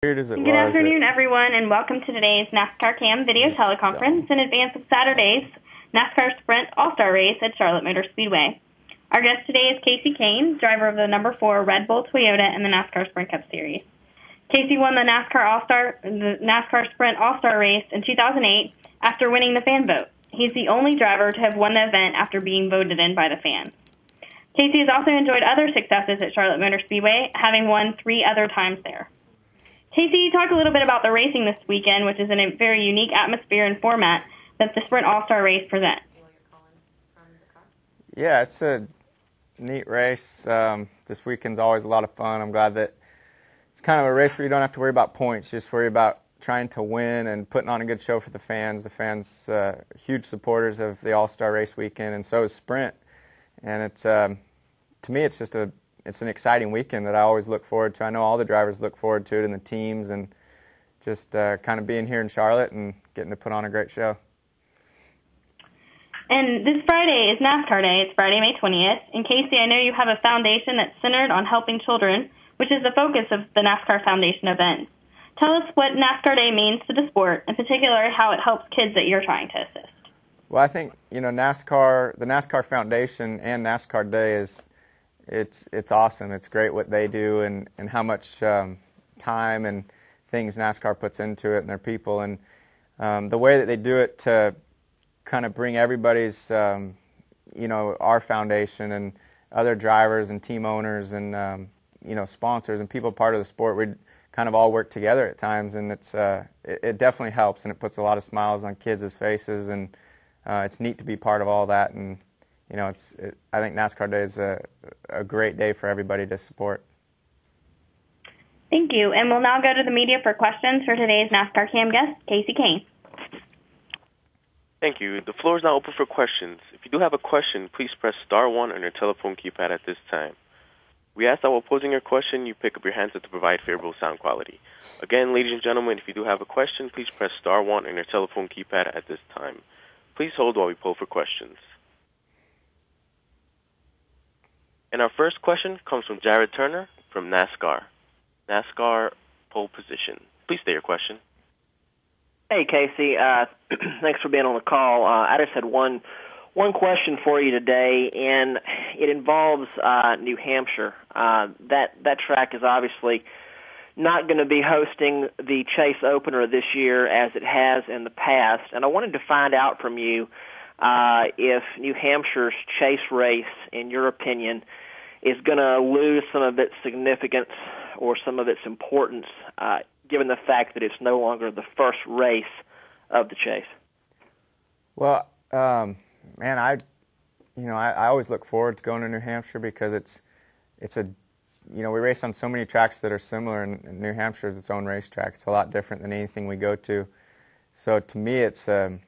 Weird as it Good afternoon, everyone, and welcome to today's NASCAR Cam video teleconference in advance of Saturday's NASCAR Sprint AllStar Race at Charlotte Motor Speedway. Our guest today is Kasey Kahne, driver of the number 4 Red Bull Toyota in the NASCAR Sprint Cup Series. Kasey won the NASCAR Sprint AllStar Race in 2008 after winning the fan vote. He's the only driver to have won the event after being voted in by the fans. Kasey has also enjoyed other successes at Charlotte Motor Speedway, having won 3 other times there. Kasey, talk a little bit about the racing this weekend, which is in a very unique atmosphere and format that the Sprint All-Star Race presents. Yeah, it's a neat race. This weekend's always a lot of fun. I'm glad that it's kind of a race where you don't have to worry about points. You just worry about trying to win and putting on a good show for the fans. The fans, huge supporters of the All-Star Race weekend, and so is Sprint. And it's, to me, it's just it's an exciting weekend that I always look forward to. I know all the drivers look forward to it, and the teams, and just kind of being here in Charlotte and getting to put on a great show. And this Friday is NASCAR Day. It's Friday, May 20th. And Kasey, I know you have a foundation that's centered on helping children, which is the focus of the NASCAR Foundation event. Tell us what NASCAR Day means to the sport, in particular how it helps kids that you're trying to assist. Well, I think, the NASCAR Foundation and NASCAR Day it's awesome. It's great what they do and how much time and things NASCAR puts into it and their people. And the way that they do it to kind of bring everybody's, our foundation and other drivers and team owners and, sponsors and people part of the sport, we kind of all work together at times. And it definitely helps, and it puts a lot of smiles on kids' faces. And it's neat to be part of all that. And I think NASCAR Day is a great day for everybody to support. Thank you. And we'll now go to the media for questions for today's NASCAR Cam guest, Kasey Kahne. Thank you. The floor is now open for questions. If you do have a question, please press star 1 on your telephone keypad at this time. We ask that while posing your question, you pick up your handset to provide favorable sound quality. Again, ladies and gentlemen, if you do have a question, please press star 1 on your telephone keypad at this time. Please hold while we poll for questions. And our first question comes from Jared Turner from NASCAR. NASCAR pole position. Please state your question. Hey, Kasey. Thanks for being on the call. I just had one question for you today, and it involves New Hampshire. That track is obviously not going to be hosting the Chase Opener this year as it has in the past, and I wanted to find out from you if New Hampshire's Chase race, in your opinion, is going to lose some of its significance or some of its importance, given the fact that it's no longer the first race of the Chase. Well, man, I always look forward to going to New Hampshire because it's we race on so many tracks that are similar, and New Hampshire is its own racetrack. It's a lot different than anything we go to. So to me, it's a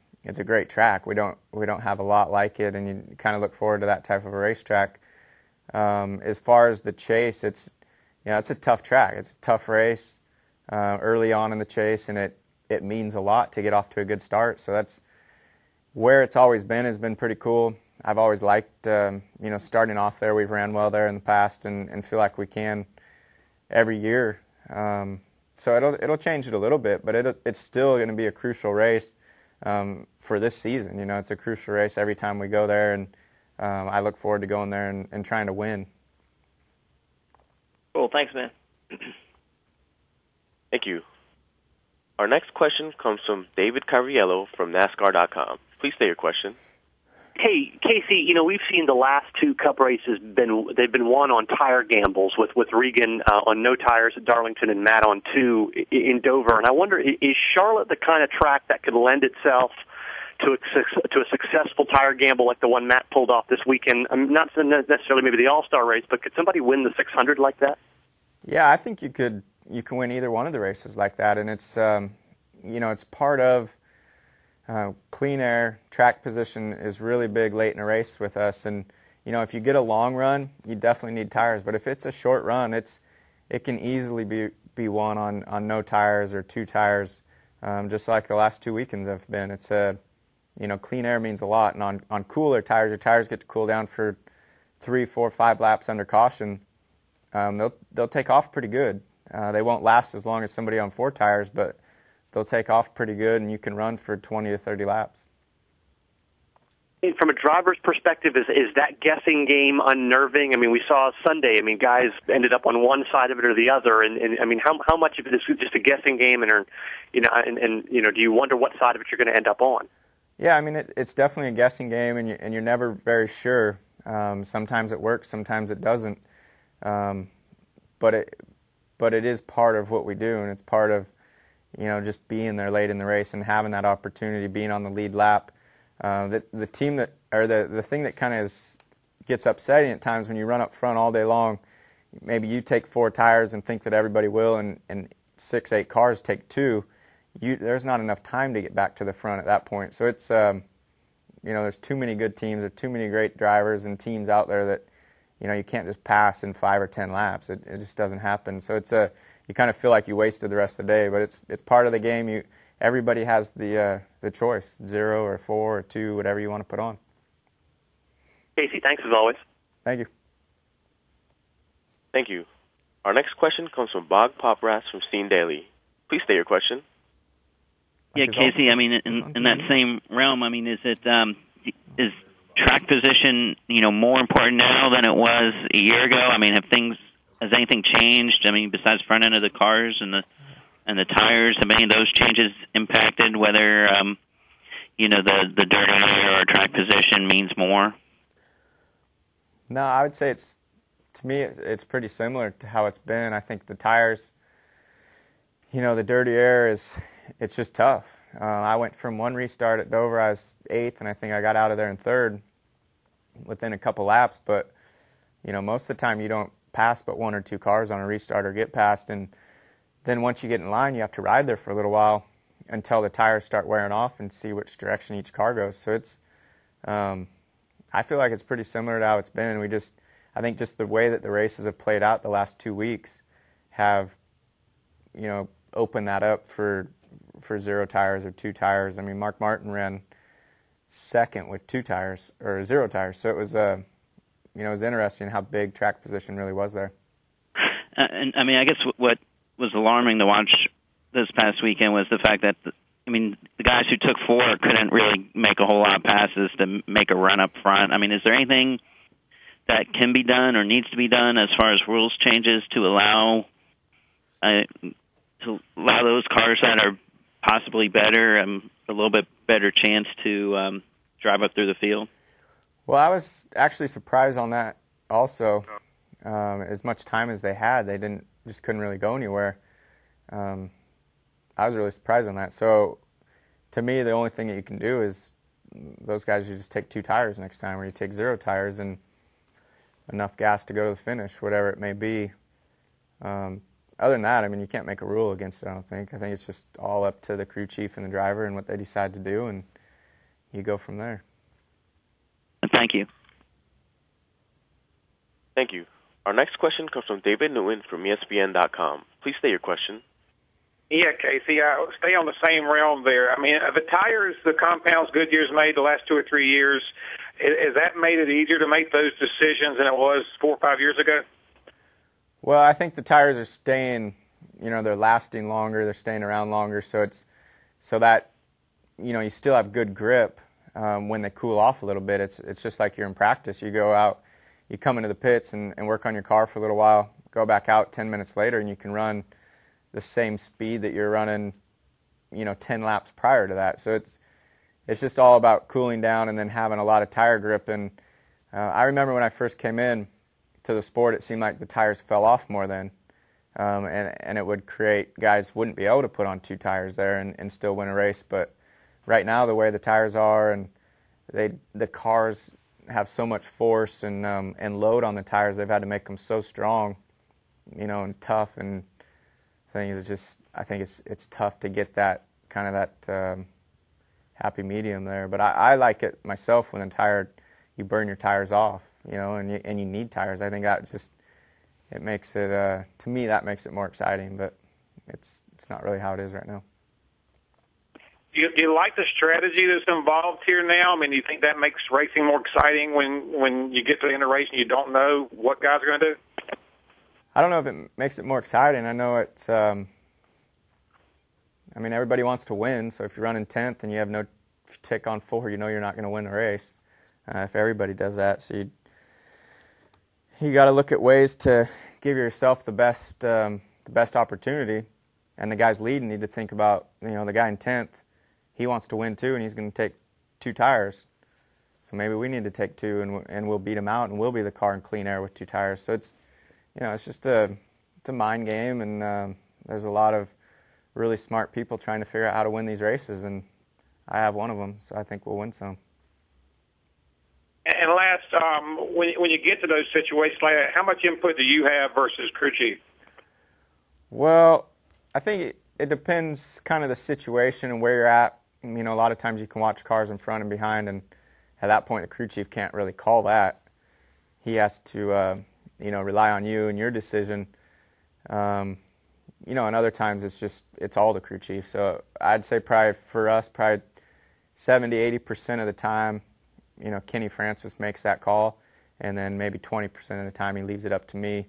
great track. We don't have a lot like it, and you kind of look forward to that type of a racetrack. As far as the Chase, it's a tough track. It's a tough race early on in the Chase, and it means a lot to get off to a good start. So that's where it's always been. Has been pretty cool. I've always liked starting off there. We've ran well there in the past, and feel like we can every year. So it'll change it a little bit, but it's still going to be a crucial race for this season. It's a crucial race every time we go there, and I look forward to going there and trying to win. Cool. Thanks, man. Thank you. Our next question comes from David Cariello from NASCAR.com. Please state your question. Hey, Kasey, we've seen the last 2 Cup races, they've been won on tire gambles with Regan on no tires at Darlington and Matt on 2 in Dover. And I wonder, is Charlotte the kind of track that could lend itself to a successful tire gamble like the one Matt pulled off this weekend? I mean, not necessarily maybe the All-Star race, but could somebody win the 600 like that? Yeah, I think you can win either one of the races like that, and it's it's part of clean air. Track position is really big late in a race with us, and if you get a long run, you definitely need tires. But if it's a short run, it can easily be won on no tires or 2 tires, just like the last 2 weekends have been. It's clean air means a lot, and on cooler tires, your tires get to cool down for 3, 4, 5 laps under caution. They'll take off pretty good. They won't last as long as somebody on 4 tires, but they'll take off pretty good, and you can run for 20 to 30 laps. From a driver's perspective, is that guessing game unnerving? I mean, we saw Sunday. I mean, guys ended up on one side of it or the other, and I mean, how much of it is just a guessing game, and do you wonder what side of it you're going to end up on? Yeah, I mean, it's definitely a guessing game, and you're never very sure. Sometimes it works, sometimes it doesn't. But it is part of what we do, and it's part of just being there late in the race and having that opportunity, being on the lead lap. The team the thing that kind of gets upsetting at times when you run up front all day long, maybe you take 4 tires and think that everybody will, and 6, 8 cars take 2. There's not enough time to get back to the front at that point. So it's there's too many good teams, there's too many great drivers and teams out there that you can't just pass in 5 or 10 laps. It just doesn't happen. So you kind of feel like you wasted the rest of the day, but it's part of the game. Everybody has the choice, 0 or 4 or 2, whatever you want to put on. Kasey, thanks as always. Thank you. Thank you. Our next question comes from Bog Popras from Scene Daily. Please state your question. Yeah, Kasey, I mean, in that same realm, I mean, is track position, more important now than it was a year ago? I mean, has anything changed? I mean, besides front end of the cars and the tires, have any of those changes impacted whether, the dirty air or track position means more? No, I would say to me, it's pretty similar to how it's been. I think the tires, the dirty air it's just tough. I went from 1 restart at Dover, I was 8th, and I think I got out of there in 3rd within a couple laps. But, most of the time you don't pass but 1 or 2 cars on a restart or get past. And then once you get in line, you have to ride there for a little while until the tires start wearing off and see which direction each car goes. So it's, I feel like it's pretty similar to how it's been. I think just the way that the races have played out the last 2 weeks have, opened that up for 0 tires or 2 tires. I mean, Mark Martin ran 2nd with 2 tires or 0 tires. So it was, it was interesting how big track position really was there. And I mean, I guess what was alarming to watch this past weekend was the fact that, the guys who took 4 couldn't really make a whole lot of passes to make a run up front. I mean, is there anything that can be done or needs to be done as far as rules changes to allow those cars that are possibly better a little bit better chance to drive up through the field? Well, I was actually surprised on that also. As much time as they had, they couldn't really go anywhere. I was really surprised on that. So to me, the only thing that you can do is those guys, you just take 2 tires next time, or you take 0 tires and enough gas to go to the finish, whatever it may be. Other than that, I mean, you can't make a rule against it, I don't think. I think it's just all up to the crew chief and the driver and what they decide to do, and you go from there. Thank you. Thank you. Our next question comes from David Newton from ESPN.com. Please state your question. Yeah, Kasey, I'll stay on the same realm there. I mean, the tires, the compounds Goodyear's made the last 2 or 3 years, has that made it easier to make those decisions than it was 4 or 5 years ago? Well, I think the tires are staying, they're lasting longer, they're staying around longer, so that you still have good grip when they cool off a little bit. It's just like you're in practice. You go out, you come into the pits and work on your car for a little while, go back out 10 minutes later, and you can run the same speed that you're running, 10 laps prior to that. So it's just all about cooling down and then having a lot of tire grip. And I remember when I first came in to the sport, it seemed like the tires fell off more then, and it would create, guys wouldn't be able to put on 2 tires there and still win a race. But right now, the way the tires are, and the cars have so much force and load on the tires, they've had to make them so strong, and tough and things. It's just, I think it's tough to get that kind of that happy medium there. But I like it myself when you burn your tires off, and you need tires. I think that it makes it, to me, that makes it more exciting, but it's not really how it is right now. Do you like the strategy that's involved here now? I mean, do you think that makes racing more exciting when you get to the end of the race and you don't know what guys are going to do? I don't know if it makes it more exciting. I know it's, I mean, everybody wants to win, so if you're running 10th and you have if you take on 4, you know you're not going to win the race. If everybody does that, so you got to look at ways to give yourself the best opportunity, and the guys leading need to think about, the guy in 10th, he wants to win too, and he's going to take 2 tires. So maybe we need to take 2, and we'll beat him out, and we'll be the car in clean air with 2 tires. So it's, it's just it's a mind game, and there's a lot of really smart people trying to figure out how to win these races, and I have one of them, so I think we'll win some. And last, when you get to those situations, like that, how much input do you have versus crew chief? Well, I think it depends kind of the situation and where you're at. A lot of times you can watch cars in front and behind, and at that point the crew chief can't really call that. He has to, rely on you and your decision. And other times it's all the crew chief. So I'd say probably for us, 70-80% of the time, Kenny Francis makes that call, and then maybe 20% of the time he leaves it up to me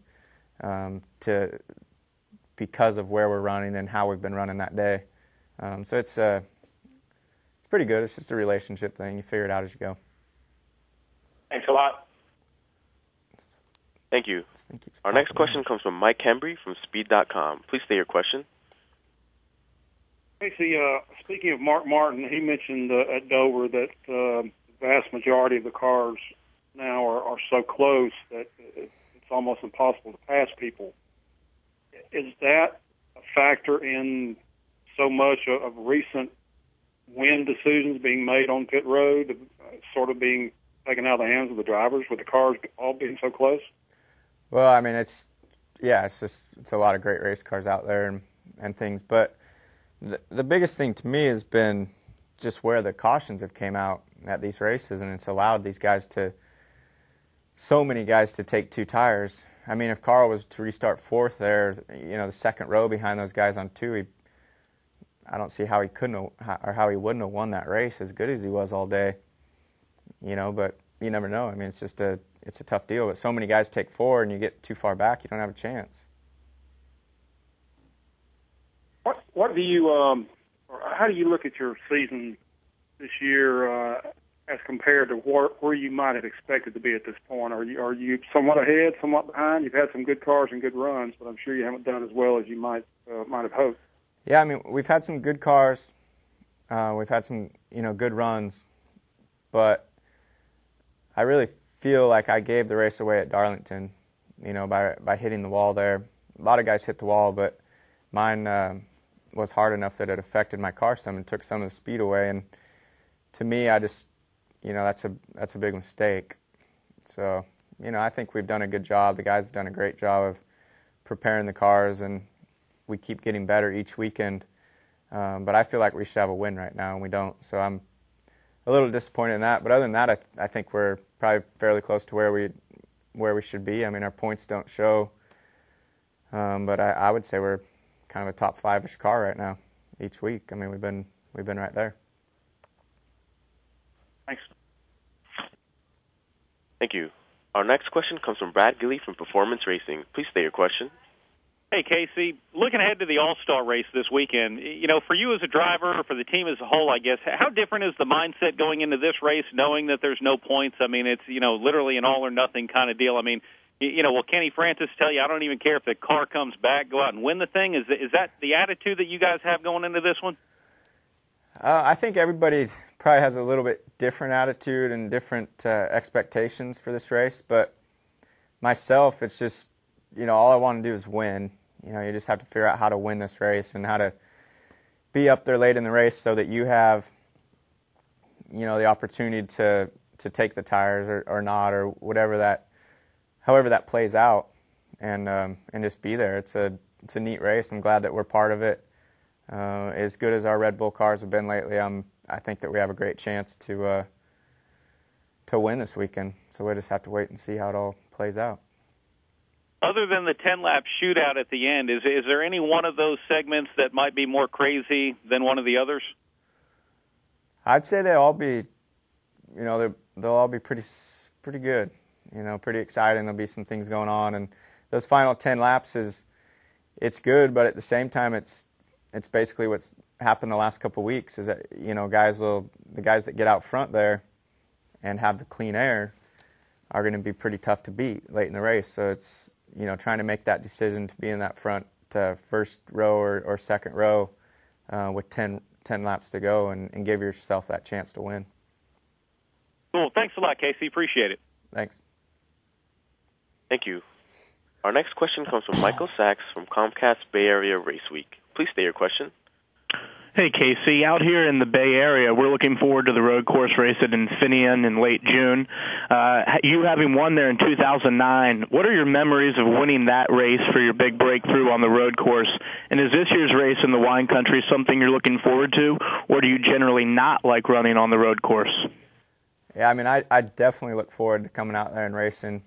because of where we're running and how we've been running that day. So it's pretty good. It's just a relationship thing. You figure it out as you go. Thanks a lot. Thank you. Thank you. Our next question comes from Mike Hembry from Speed.com. Please state your question. Kasey, speaking of Mark Martin, he mentioned at Dover that the vast majority of the cars now are so close that it's almost impossible to pass people. Is that a factor in so much of recent win decisions being made on pit road, sort of being taken out of the hands of the drivers with the cars all being so close? Well, I mean, it's a lot of great race cars out there and things, but the biggest thing to me has been just where the cautions have came out at these races, and it's allowed so many guys to take 2 tires. I mean, if Carl was to restart 4th there, the second row behind those guys on 2, I don't see how he couldn't or how he wouldn't have won that race as good as he was all day. But you never know. I mean, it's a tough deal. But so many guys take 4, and you get too far back, you don't have a chance. What do you how do you look at your season this year as compared to where you might have expected to be at this point? Are you somewhat ahead, somewhat behind? You've had some good cars and good runs, but I'm sure you haven't done as well as you might have hoped. Yeah, I mean, we've had some good cars. We've had some good runs, but I really feel like I gave the race away at Darlington, by hitting the wall there. A lot of guys hit the wall, but mine was hard enough that it affected my car some and took some of the speed away. And to me, I just, that's a big mistake. So, I think we've done a good job. The guys have done a great job of preparing the cars, and we keep getting better each weekend. But I feel like we should have a win right now, and we don't. So I'm a little disappointed in that. But other than that, I think we're probably fairly close to where we should be. I mean, our points don't show, but I would say we're kind of a top 5-ish car right now each week. I mean, we've been right there. Thanks. Thank you. Our next question comes from Brad Gilley from Performance Racing. Please state your question. Hey, Kasey, looking ahead to the AllStar Race this weekend, for you as a driver, or for the team as a whole, I guess, how different is the mindset going into this race, knowing that there's no points? I mean, it's, literally an all-or-nothing kind of deal. I mean, will Kenny Francis tell you, I don't even care if the car comes back, go out and win the thing? Is that the attitude that you guys have going into this one? I think everybody probably has a little bit different attitude and different expectations for this race, but myself, it's just, all I want to do is win. You just have to figure out how to win this race and how to be up there late in the race so that you have, the opportunity to take the tires or not, or however that plays out, and just be there. It's a neat race. I'm glad that we're part of it. As good as our Red Bull cars have been lately, I think that we have a great chance to win this weekend. So we'll just have to wait and see how it all plays out. Other than the 10-lap shootout at the end, is there any one of those segments that might be more crazy than one of the others? I'd say they'll all be, they'll all be pretty good. Pretty exciting. There'll be some things going on, and those final 10 laps it's good, but at the same time it's basically what's happened the last couple of weeks is that, you know, the guys that get out front there and have the clean air are going to be pretty tough to beat late in the race. So it's, you know, trying to make that decision to be in that front first row or second row with 10 laps to go and give yourself that chance to win. Cool. Thanks a lot, Kasey. Appreciate it. Thanks. Thank you. Our next question comes from Michael Sachs from Comcast Bay Area Race Week. Please state your question. Hey, Kasey. Out here in the Bay Area, we're looking forward to the road course race at Infineon in late June. You having won there in 2009, what are your memories of winning that race for your big breakthrough on the road course? And is this year's race in the wine country something you're looking forward to, or do you generally not like running on the road course? Yeah, I mean, I definitely look forward to coming out there and racing.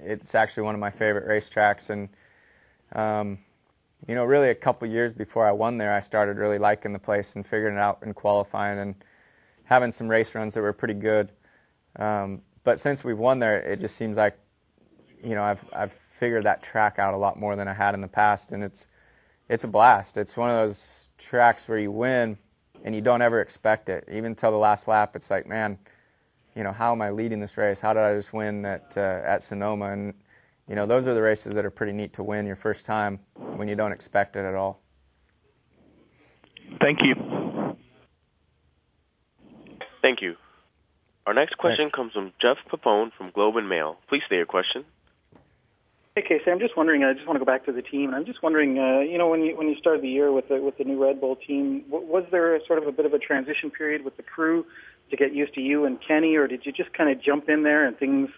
It's actually one of my favorite racetracks, and you know, really a couple years before I won there, I started really liking the place and figuring it out in qualifying and having some race runs that were pretty good. But since we've won there, it just seems like, you know, I've figured that track out a lot more than I had in the past, and it's a blast. It's one of those tracks where you win and you don't ever expect it. Even until the last lap, it's like, man, you know, how am I leading this race? How did I just win at Sonoma? And you know, those are the races that are pretty neat to win your first time when you don't expect it at all. Thank you. Thank you. Our next question comes from Jeff Papone from Globe and Mail. Please state your question. Hey, Kasey, I'm just wondering, I just want to go back to the team, and I'm just wondering, you know, when you started the year with the new Red Bull team, was there sort of a bit of a transition period with the crew to get used to you and Kenny, or did you just kind of jump in there and things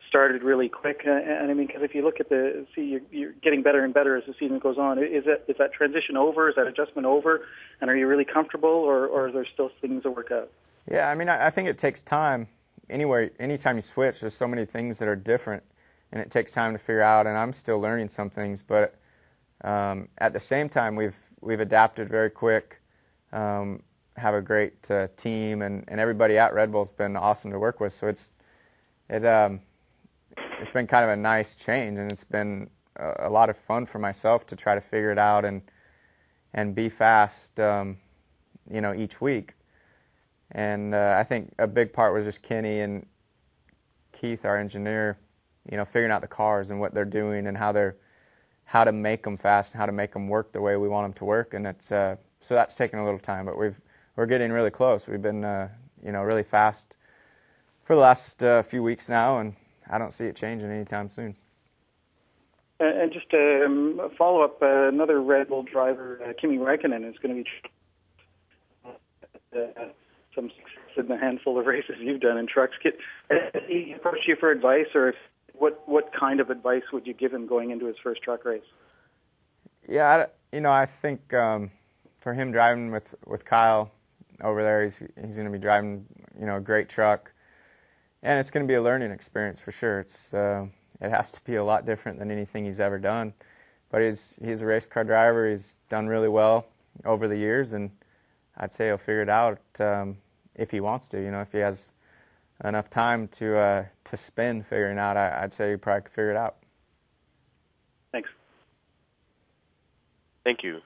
started really quick? And I mean, because if you look at you're getting better and better as the season goes on. Is that transition over? Is that adjustment over? And are you really comfortable, or are there still things to work out? Yeah, I mean, I think it takes time. Anytime you switch, there's so many things that are different, and it takes time to figure out. And I'm still learning some things, but at the same time, we've adapted very quick. Have a great team, and everybody at Red Bull's been awesome to work with. So it's been kind of a nice change, and it's been a lot of fun for myself to try to figure it out and be fast, you know, each week. And I think a big part was just Kenny and Keith, our engineer, you know, figuring out the cars and what they're doing and how to make them fast and how to make them work the way we want them to work. And it's so that's taken a little time, but we're getting really close. We've been you know, really fast for the last few weeks now, and I don't see it changing anytime soon. And just a follow-up, another Red Bull driver, Kimi Räikkönen, is going to be some success in the handful of races you've done in trucks. Has he approached you for advice, or what kind of advice would you give him going into his first truck race? Yeah, you know, I think for him driving with Kyle over there, he's going to be driving, you know, a great truck. And it's going to be a learning experience for sure. It has to be a lot different than anything he's ever done. But he's a race car driver. He's done really well over the years, and I'd say he'll figure it out if he wants to. You know, if he has enough time to spend figuring out, I'd say he probably could figure it out. Thanks. Thank you.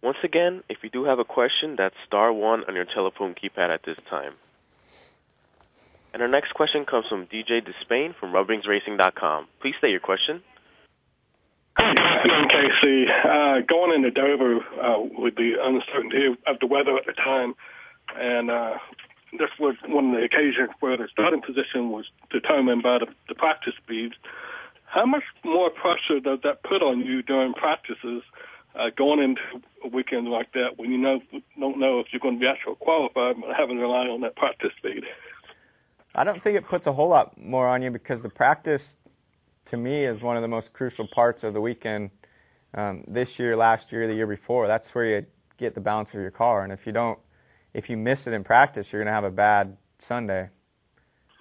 Once again, if you do have a question, that's *1 on your telephone keypad at this time. And our next question comes from DJ Despain from RubbingsRacing.com. Please state your question. Good afternoon, Kasey. Going into Dover with the uncertainty of the weather at the time, and this was one of the occasions where the starting position was determined by the practice speeds. How much more pressure does that put on you during practices going into a weekend like that when you don't know if you're going to be actually qualified, but having to rely on that practice speed? I don't think it puts a whole lot more on you, because the practice, to me, is one of the most crucial parts of the weekend. This year, last year, the year before, that's where you get the balance of your car. And if you miss it in practice, you're going to have a bad Sunday.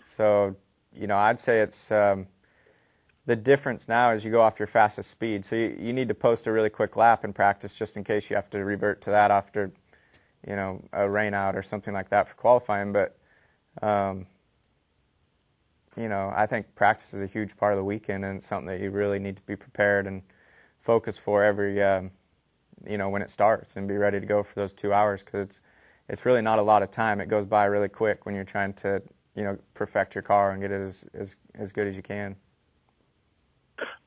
So, you know, I'd say it's the difference now is you go off your fastest speed. So you need to post a really quick lap in practice just in case you have to revert to that after, you know, a rain out or something like that for qualifying. But I think practice is a huge part of the weekend, and it's something that you really need to be prepared and focus for every, when it starts, and be ready to go for those 2 hours, because it's really not a lot of time. It goes by really quick when you're trying to, perfect your car and get it as good as you can.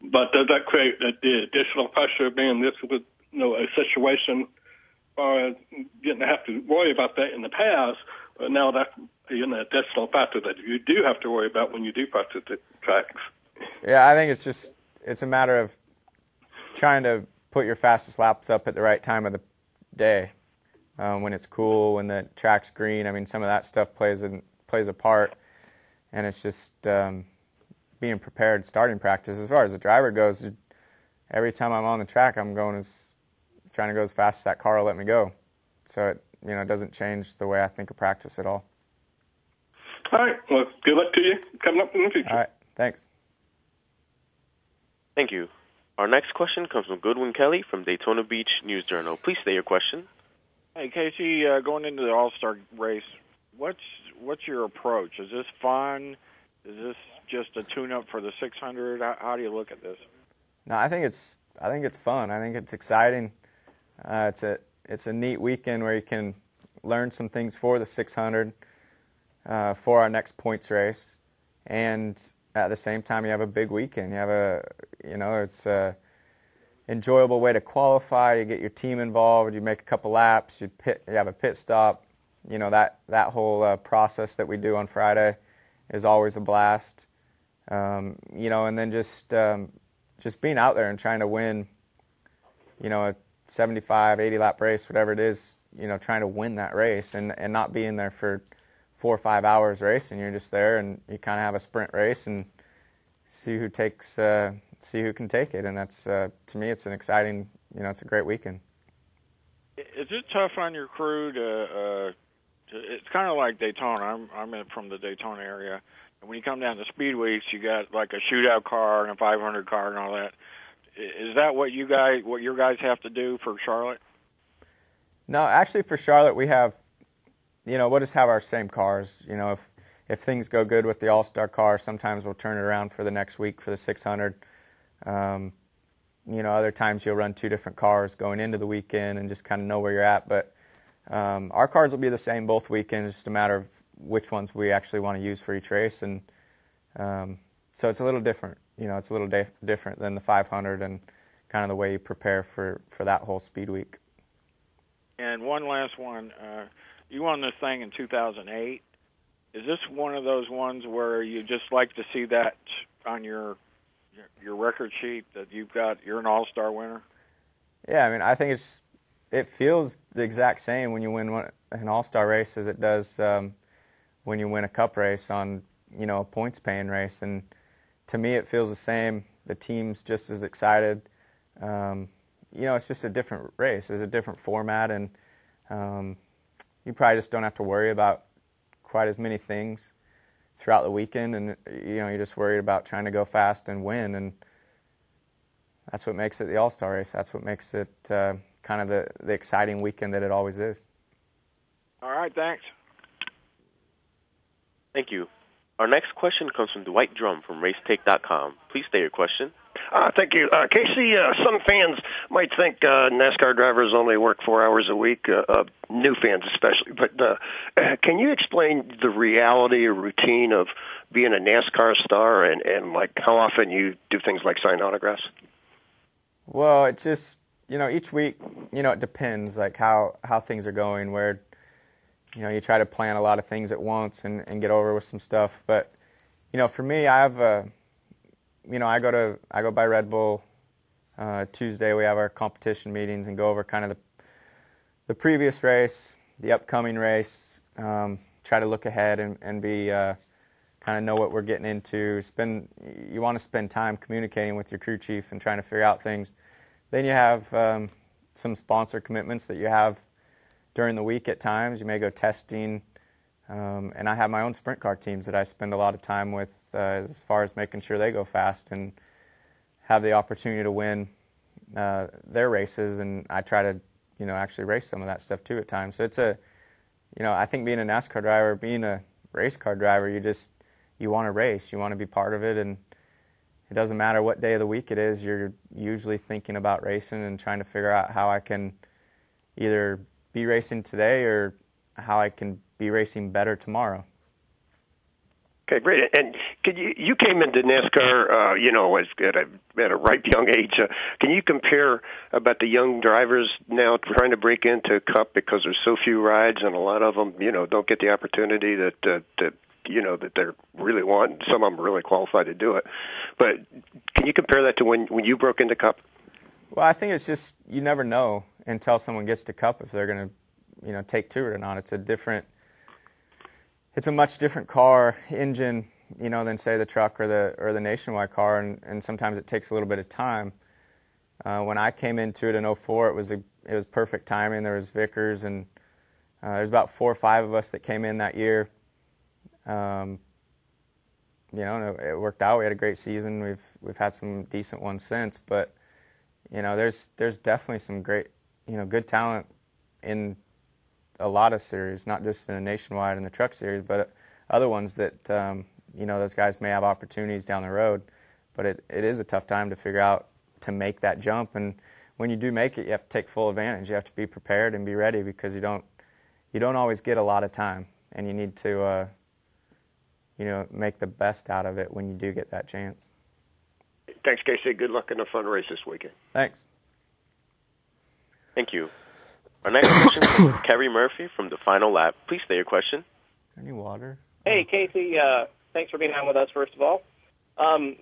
But does that create the additional pressure, being this was, a situation where you didn't have to worry about that in the past, but now that's an additional factor that you do have to worry about when you do practice the tracks? Yeah, I think it's a matter of trying to put your fastest laps up at the right time of the day, when it's cool, when the track's green. I mean, some of that stuff plays a part, and it's just being prepared starting practice. As far as the driver goes, every time I'm on the track, I'm trying to go as fast as that car will let me go. So it doesn't change the way I think of practice at all. All right. Well, good luck to you coming up in the future. All right. Thanks. Thank you. Our next question comes from Goodwin Kelly from Daytona Beach News Journal. Please state your question. Hey, Kasey, going into the AllStar race, what's your approach? Is this fun? Is this just a tune-up for the 600? How do you look at this? No, I think it's fun. I think it's exciting. It's a neat weekend where you can learn some things for the 600, for our next points race, and at the same time you have a big weekend. You have it's a enjoyable way to qualify. You get your team involved. You make a couple laps. You have a pit stop. That whole process that we do on Friday is always a blast. And then just being out there and trying to win, a 75, 80 lap race, whatever it is, trying to win that race and not being there for 4 or 5 hours racing. You're just there, and you kind of have a sprint race and see who can take it. And that's, to me, it's an exciting, it's a great weekend. Is it tough on your crew to it's kind of like Daytona. I'm from the Daytona area. And when you come down to speed weeks, you got like a shootout car and a 500 car and all that. Is that what your guys have to do for Charlotte? No, actually for Charlotte we have, we'll just have our same cars. If things go good with the AllStar car, sometimes we'll turn it around for the next week for the 600. Other times you'll run 2 different cars going into the weekend and just kind of know where you're at. But our cars will be the same both weekends, just a matter of which ones we actually want to use for each race. And so it's a little different. It's a little different than the 500 and kind of the way you prepare for that whole speed week. And one last one. You won this thing in 2008. Is this one of those ones where you just like to see that on your record sheet that you're an AllStar winner? Yeah, I mean, I think it feels the exact same when you win an AllStar race as it does when you win a Cup race on a points-paying race. And to me, it feels the same. The team's just as excited. It's just a different race. It's a different format, and you probably just don't have to worry about quite as many things throughout the weekend, and you're just worried about trying to go fast and win, and that's what makes it the AllStar race. That's what makes it kind of the exciting weekend that it always is. All right, thanks. Thank you. Our next question comes from Dwight Drum from Racetake.com. Please state your question. Thank you. Kasey, some fans might think NASCAR drivers only work 4 hours a week, new fans especially. But can you explain the reality or routine of being a NASCAR star and like how often you do things like sign autographs? Well, it's just, each week, it depends, like how things are going, where you try to plan a lot of things at once and get over with some stuff. But, for me, I have I go by Red Bull. Tuesday we have our competition meetings and go over kind of the previous race, the upcoming race, try to look ahead and be kind of know what we're getting into. You want to spend time communicating with your crew chief and trying to figure out things. Then you have some sponsor commitments that you have during the week at times. You may go testing, and I have my own sprint car teams that I spend a lot of time with as far as making sure they go fast and have the opportunity to win their races, and I try to actually race some of that stuff too at times. So it's I think being a NASCAR driver, being a race car driver, you want to race, you want to be part of it, and it doesn't matter what day of the week it is, you're usually thinking about racing and trying to figure out how I can either be racing today or how I can be racing better tomorrow. Okay, great. And you came into NASCAR, at a ripe young age. Can you compare about the young drivers now trying to break into Cup because there's so few rides and a lot of them, don't get the opportunity that they really want. Some of them are really qualified to do it. But can you compare that to when you broke into Cup? Well, I think it's just you never know until someone gets to Cup if they're going to, take to it or not. It's a much different car engine, than say the truck or the Nationwide car, and sometimes it takes a little bit of time. When I came into it in 2004, it was perfect timing. There was Vickers, and there's about 4 or 5 of us that came in that year. And it worked out. We had a great season. We've had some decent ones since, but there's definitely some great, good talent in a lot of series, not just in the Nationwide and the Truck Series, but other ones that, those guys may have opportunities down the road. But it is a tough time to figure out to make that jump. And when you do make it, you have to take full advantage. You have to be prepared and be ready because you don't always get a lot of time, and you need to, make the best out of it when you do get that chance. Thanks, Kasey. Good luck in a fun race this weekend. Thanks. Thank you. Our next question is from Kerry Murphy from the Final Lap. Please state your question. Any water? Hey, Kasey. Thanks for being on with us, first of all.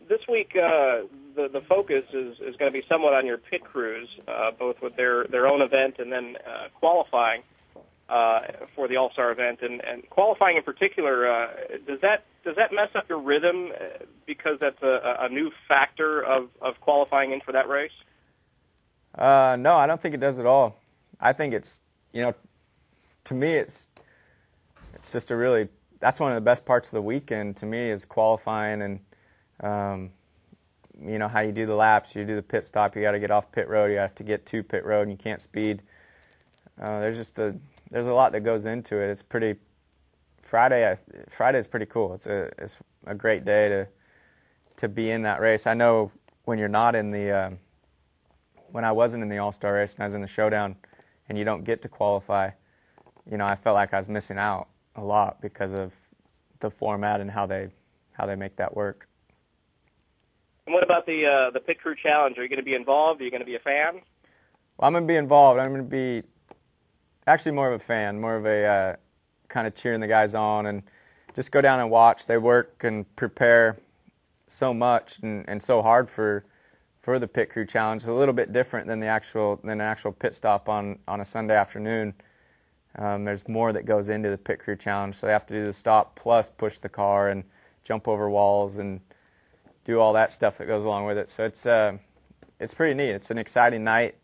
This week, the focus is going to be somewhat on your pit crews, both with their own event and then qualifying for the All-Star event. And qualifying in particular, does that mess up your rhythm because that's a new factor of qualifying in for that race? No, I don't think it does at all. I think it's, to me, it's just that's one of the best parts of the weekend to me is qualifying and, how you do the laps, you do the pit stop, you got to get off pit road, you have to get to pit road, and you can't speed. There's a lot that goes into it. It's Friday's pretty cool. It's a great day to be in that race. I know when you're not in when I wasn't in the All-Star race and I was in the Showdown, and you don't get to qualify, I felt like I was missing out a lot because of the format and how they make that work. And what about the pit crew challenge? Are you going to be involved? Are you going to be a fan? Well, I'm going to be involved. I'm going to be actually more of a fan, more of a kind of cheering the guys on and just go down and watch. They work and prepare so much and so hard for the pit crew challenge. It's a little bit different than an actual pit stop on a Sunday afternoon. There's more that goes into the pit crew challenge, so they have to do the stop plus push the car and jump over walls and do all that stuff that goes along with it. So it's pretty neat. It's an exciting night.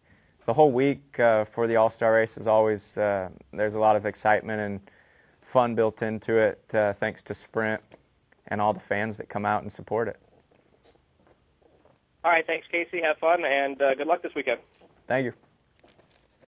The whole week for the All-Star Race is always there's a lot of excitement and fun built into it, thanks to Sprint and all the fans that come out and support it. All right, thanks, Kasey. Have fun, and good luck this weekend. Thank you.